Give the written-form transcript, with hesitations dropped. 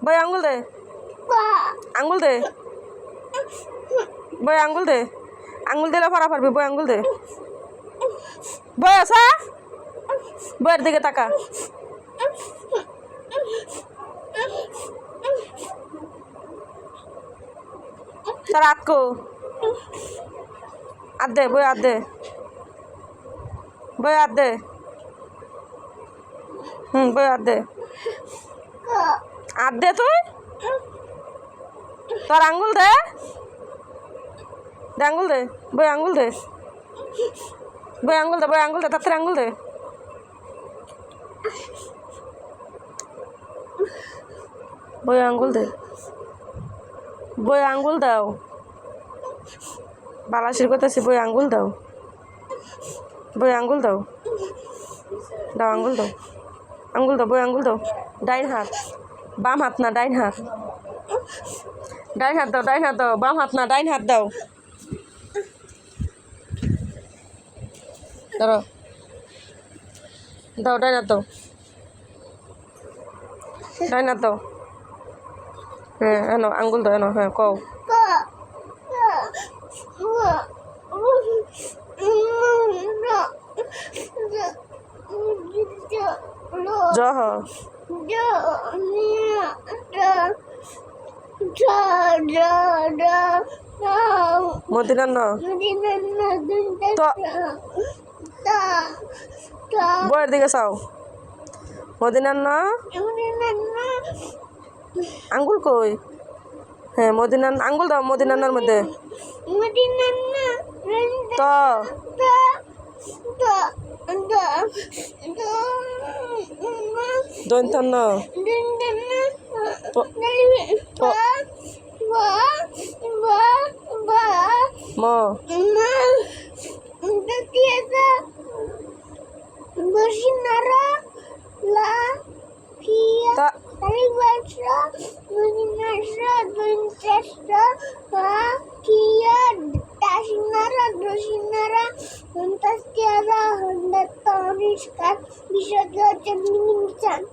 বই আঙ্গুল দে, আঙ্গুল দে, বই আঙ্গুল দে, আঙ্গুল দিলে পড়া পারবি, বই আঙ্গুল দে। বই আসা, বইয়ের দিকে তাকা। তার আটকো আর দে, বই আর দে, বই আর দে। বই আর দে, আর দে তুই। তোর আঙ্গুল দে, দে আঙ্গুল দে, বই আঙ্গুল দে, বই আঙ্গুল দে, বই আঙ্গুল দে, তাড়াতাড়ি আঙ্গুল দে। বই আঙ্গুল দে, বই আঙ্গুল দাও। বালাসির করতেছি, বই আঙ্গুল দাও, বই আঙ্গুল দাও, দাও আঙ্গুল দাও, আঙ্গুল দাও, বই আঙ্গুল দাও। ডাইন হাত, বাম হাত না, ডাইন হাত, ডাইন হাত দাও, ডাইন হাত দাও, বাম হাত না, ডাইন হাত দাও। ধরো, দাও, ডাইন হাত দাও, ডাইন হাত দাও। হ্যাঁ এনো আঙ্গুল দাও, এনো, হ্যাঁ কও। জহ মদিনার ন বইয়ের দিকে চাও। মদিনার ন আঙ্গুল কই? হ্যাঁ মদিনার আঙ্গুল দাও, মদিনার মধ্যে তো দন্তন ন ম Honda Tiara, Honda Taurus, Bisa